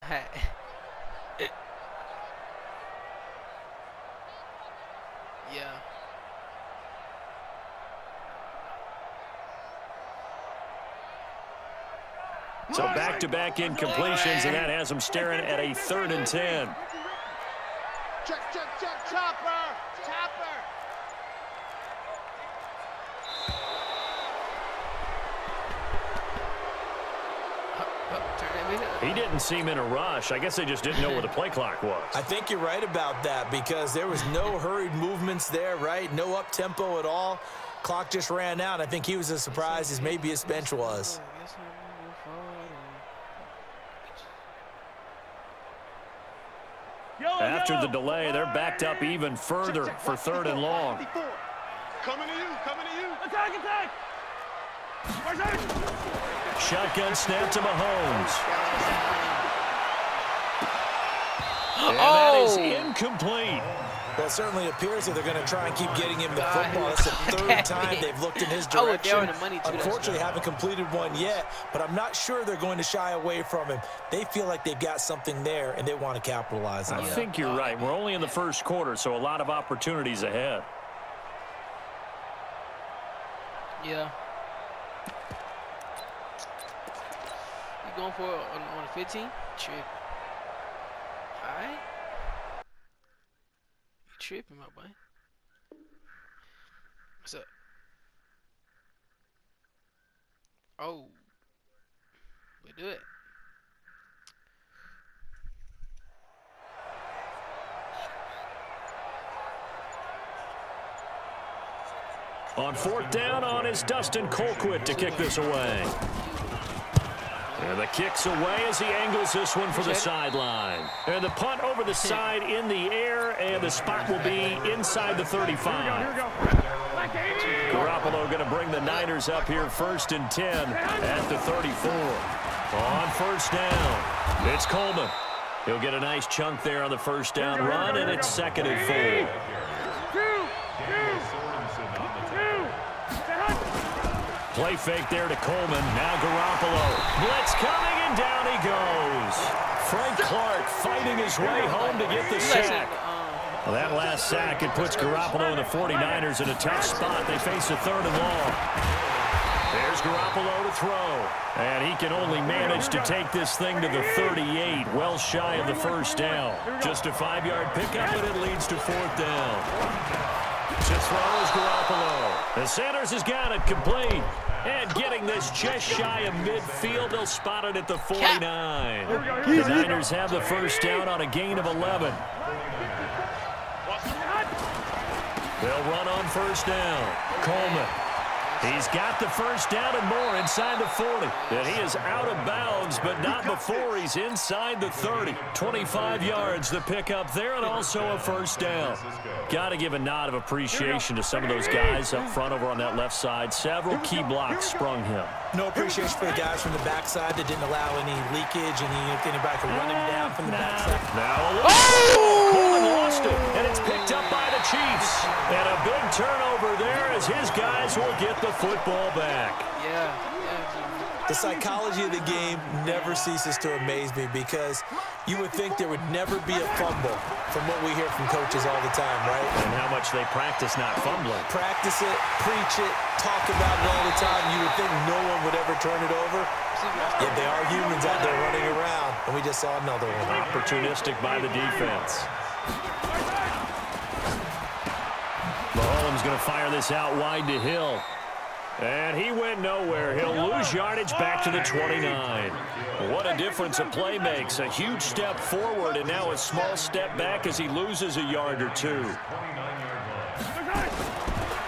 Yeah. So back-to-back incompletions, and that has them staring at a 3rd and 10. Check, chopper, chopper. He didn't seem in a rush. I guess they just didn't know where the play clock was. I think you're right about that because there was no hurried movements there, right? No up-tempo at all. Clock just ran out. I think he was as surprised as maybe his bench was. After the delay, they're backed up even further for 3rd and long. Coming to you. Attack! Shotgun snap to Mahomes. And that is incomplete. Well, it certainly appears that they're going to try and keep getting him the football. It's the 3rd time they've looked in his direction. Unfortunately, haven't completed one yet, but I'm not sure they're going to shy away from him. They feel like they've got something there, and they want to capitalize on it. I think you're right. We're only in the 1st quarter, so a lot of opportunities ahead. Yeah. You going for it on a 15? Trip. Alright. You tripping, my boy. What's up? Oh. We do it. On 4th down is Dustin Colquitt to kick this away. And the kick's away as he angles this one for the sideline. And the punt over the side in the air, and the spot will be inside the 35. Garoppolo going to bring the Niners up here 1st and 10 at the 34. On 1st down, it's Coleman. He'll get a nice chunk there on the 1st down run, and it's 2nd and 4. Play fake there to Coleman. Now Garoppolo. Blitz coming, and down he goes. Frank Clark fighting his way home to get the sack. Well, that last sack, it puts Garoppolo and the 49ers in a tough spot. They face a 3rd and long. There's Garoppolo to throw. And he can only manage to take this thing to the 38, well shy of the 1st down. Just a 5-yard pickup, and it leads to 4th down. To throw is Garoppolo. The Sanders has got it complete. And getting this just shy of midfield, they'll spot it at the 49. The Niners have the 1st down on a gain of 11. They'll run on 1st down. Coleman. He's got the 1st down and more inside the 40. And he is out of bounds, but not before he's inside the 30. 25 yards the pickup there, and also a 1st down. Got to give a nod of appreciation to some of those guys up front over on that left side. Several key blocks sprung him. No appreciation for the guys from the backside that didn't allow any leakage, and anybody could run him down from the backside. Now, Coleman lost it, and it's picked up by the Chiefs. And a big turnover there as his guys will get the football back. Yeah. The psychology of the game never ceases to amaze me because you would think there would never be a fumble from what we hear from coaches all the time, right? And how much they practice not fumbling. Practice it, preach it, talk about it all the time. You would think no one would ever turn it over. Yet they are humans out there running around, and we just saw another one. Opportunistic by the defense. Mahomes going to fire this out wide to Hill. And he went nowhere. He'll lose yardage back to the 29. What a difference a play makes. A huge step forward and now a small step back as he loses a yard or two.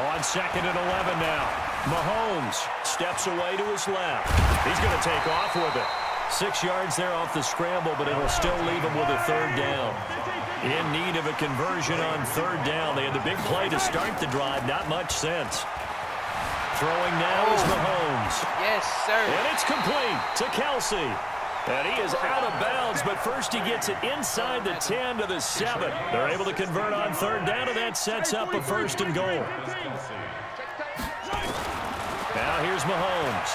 On 2nd and 11 now. Mahomes steps away to his left. He's going to take off with it. 6 yards there off the scramble, but it'll still leave him with a 3rd down. In need of a conversion on 3rd down. They had the big play to start the drive. Not much sense. Throwing now is Mahomes. Yes, sir. And it's complete to Kelsey. And he is out of bounds, but first he gets it inside the 10 to the 7. They're able to convert on 3rd down, and that sets up a 1st and goal. Now here's Mahomes.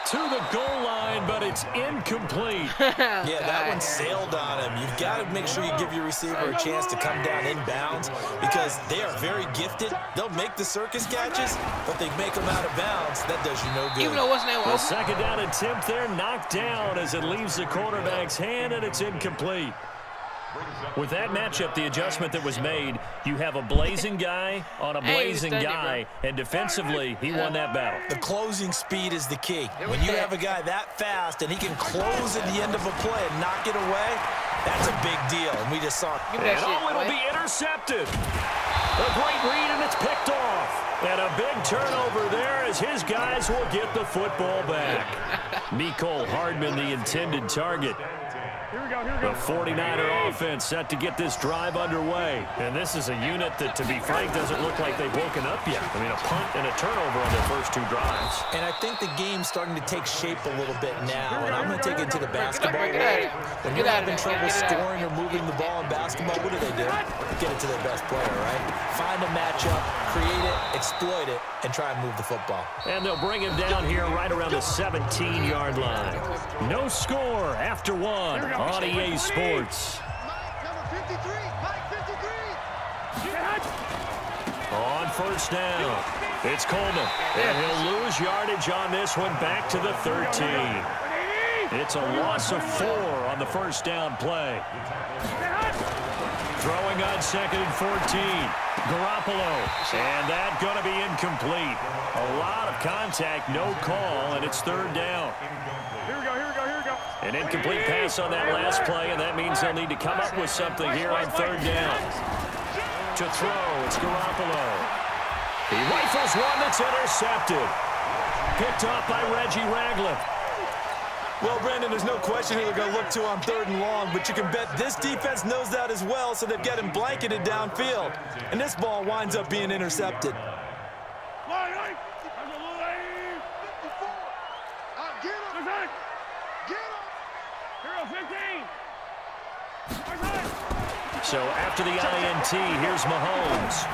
to the goal line, but it's incomplete. Yeah, that one sailed on him. You've got to make sure you give your receiver a chance to come down inbounds because they are very gifted. They'll make the circus catches, but they make them out of bounds. That does you no good. Even though wasn't The second down attempt there knocked down as it leaves the quarterback's hand, and it's incomplete. With that matchup, the adjustment that was made, you have a blazing guy on a blazing guy, and defensively, he won that battle. The closing speed is the key. When you have a guy that fast and he can close at the end of a play and knock it away, that's a big deal, and we just saw it. And it'll be intercepted. A great read, and it's picked off. And a big turnover there as his guys will get the football back. Mecole Hardman, the intended target. The 49er offense set to get this drive underway. And this is a unit that, to be frank, doesn't look like they've woken up yet. I mean, a punt and a turnover on their first 2 drives. And I think the game's starting to take shape a little bit now. And I'm going to take it to the basketball world. When you're having trouble scoring or moving the ball in basketball, what do? Get it to their best player, right? Find a matchup, create it, exploit it, and try and move the football. And they'll bring him down here right around the 17-yard line. No score after 1 on EA Sports. On first down, it's Coleman. And he'll lose yardage on this one back to the 13. It's a loss of 4 on the first down play. Throwing on 2nd and 14. Garoppolo. And that going to be incomplete. A lot of contact, no call, and it's 3rd down. Here we go. An incomplete pass on that last play, and that means they'll need to come up with something here on 3rd down. To throw, it's Garoppolo. He rifles one that's intercepted. Picked off by Reggie Ragland. Well, Brandon, there's no question who they're going to look to on 3rd and long, but you can bet this defense knows that as well, so they've got him blanketed downfield. And this ball winds up being intercepted. So after the INT, here's Mahomes.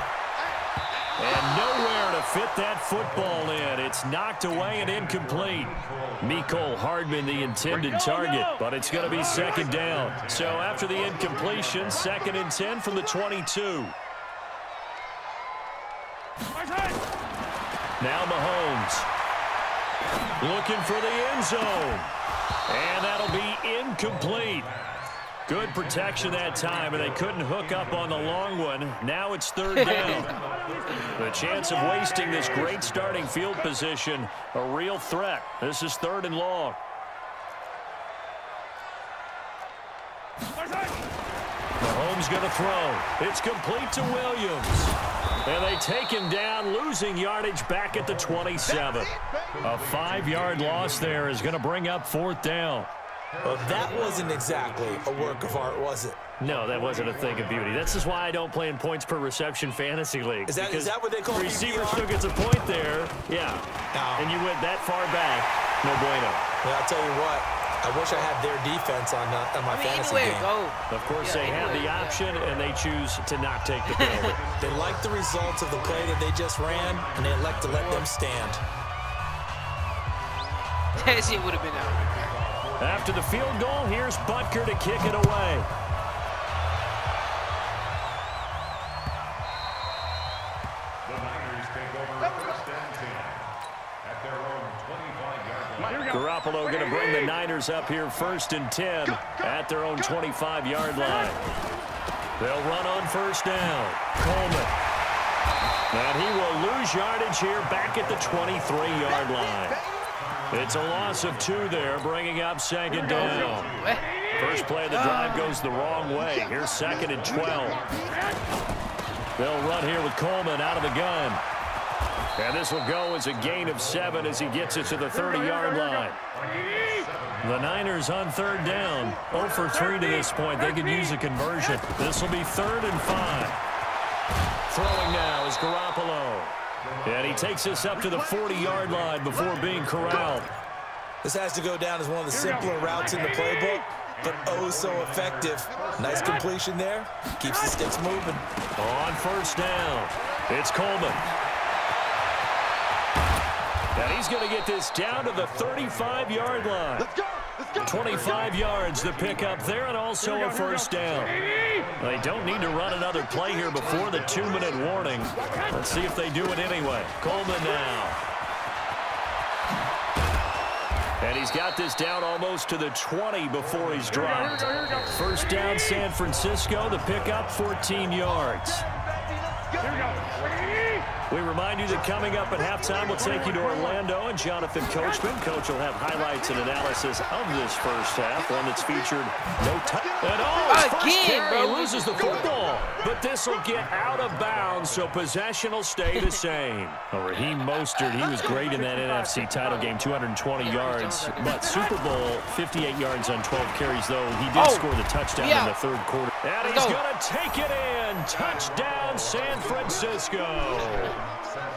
And nowhere to fit that football in. It's knocked away and incomplete. Mecole Hardman, the intended target, but it's going to be 2nd down. So after the incompletion, 2nd and 10 from the 22. Now Mahomes looking for the end zone. And that'll be incomplete. Good protection that time, and they couldn't hook up on the long one. Now it's 3rd down. The chance of wasting this great starting field position, a real threat. This is 3rd and long. Mahomes going to throw. It's complete to Williams. And they take him down, losing yardage back at the 27. A 5-yard loss there is going to bring up 4th down. Well, that wasn't exactly a work of art, was it? No, that wasn't a thing of beauty. This is why I don't play in points per reception fantasy league. Is that what they call the receiver still gets a point there, yeah. And you went that far back, no bueno. Well, I'll tell you what, I wish I had their defense on my fantasy game. Of course, they have the option, and they choose to not take the penalty. They like the results of the play that they just ran, and they elect to let them stand. It would have been out. After the field goal, here's Butker to kick it away. Garoppolo going to bring the Niners up here 1st and 10 at their own 25-yard line. They'll run on 1st down. Coleman. And he will lose yardage here back at the 23-yard line. It's a loss of 2 there, bringing up 2nd down. First play of the drive goes the wrong way. Here's 2nd and 12. They'll run here with Coleman out of the gun. And this will go as a gain of 7 as he gets it to the 30-yard line. The Niners on 3rd down. 0 for 3 to this point. They could use a conversion. This will be 3rd and 5. Throwing now is Garoppolo. And he takes this up to the 40-yard line before being corralled. This has to go down as one of the simpler routes in the playbook, but oh so effective. Nice completion there. Keeps the sticks moving. On 1st down, it's Coleman. And he's going to get this down to the 35-yard line. Let's go. Let's go. 25 yards the pick up there, and also a first down. They don't need to run another play here before the 2-minute warning. Let's see if they do it anyway. Coleman now. And he's got this down almost to the 20 before he's dropped. First down, San Francisco. The pickup, 14 yards. We remind you that coming up at halftime, we'll take you to Orlando and Jonathan Coachman. Coach will have highlights and analysis of this first half, one that's featured no touch. And first carry, loses the football. But this will get out of bounds, so possession will stay the same. Raheem Mostert, he was great in that NFC title game, 220 yards. But Super Bowl, 58 yards on 12 carries, though. He did score the touchdown in the third quarter. And he's going to take it in. Touchdown, San Francisco.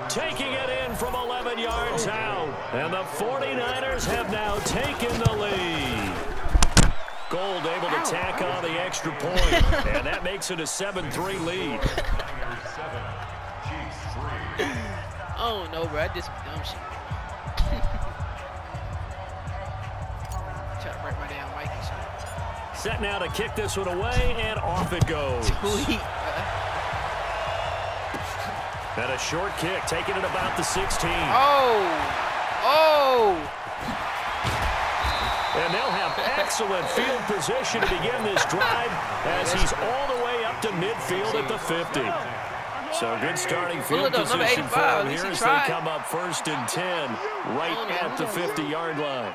Taking it in from 11 yards out. And the 49ers have now taken the lead. Gold able to tack on the extra point. And that makes it a 7-3 lead. Oh, no, bro. I did some dumb shit. Try to break my damn mic and shit. Set now to kick this one away, and off it goes. Sweet. And a short kick, taking it about the 16. And they'll have excellent field position to begin this drive as he's all the way up to midfield at the 50. So good starting field position for him here as they come up 1st and 10 right at the 50-yard line.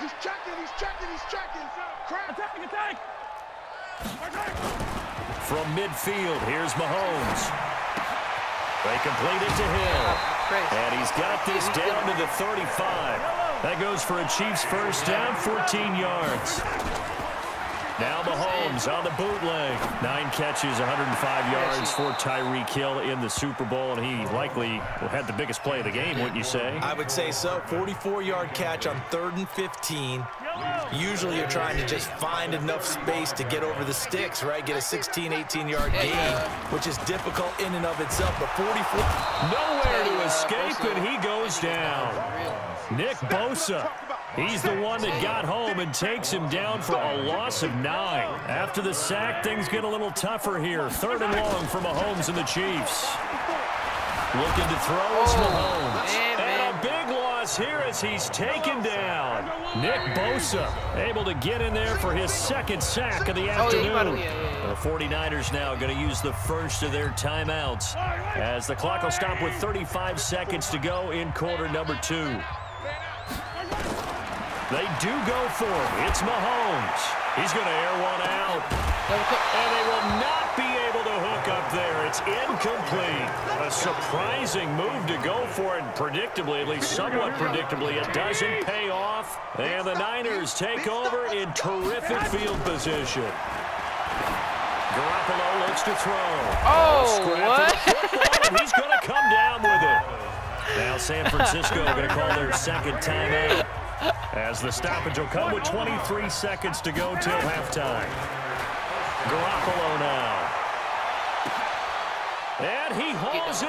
He's checking. Attack. From midfield, here's Mahomes. They complete it to him. And he's got this down to the 35. That goes for a Chiefs first down, 14 yards. Now Mahomes on the bootleg. 9 catches, 105 yards for Tyreek Hill in the Super Bowl, and he likely had the biggest play of the game, wouldn't you say? I would say so. 44-yard catch on 3rd and 15. Usually you're trying to just find enough space to get over the sticks, right? Get a 16, 18-yard gain, which is difficult in and of itself. But 44. Nowhere to escape, and he goes down. Nick Bosa. He's the one that got home and takes him down for a loss of 9. After the sack, things get a little tougher here. 3rd and long for Mahomes and the Chiefs. Looking to throw is Mahomes. And a big loss here as he's taken down. Nick Bosa able to get in there for his 2nd sack of the afternoon. The 49ers now going to use the first of their timeouts as the clock will stop with 35 seconds to go in quarter number 2. They do go for it. It's Mahomes. He's going to air one out. And they will not be able to hook up there. It's incomplete. A surprising move to go for it. Predictably, at least somewhat predictably, it doesn't pay off. And the Niners take over in terrific field position. Garoppolo looks to throw. What? And he's going to come down with it. Now San Francisco going to call their 2nd timeout, as the stoppage will come with 23 seconds to go till halftime. Garoppolo now. And he hauls it.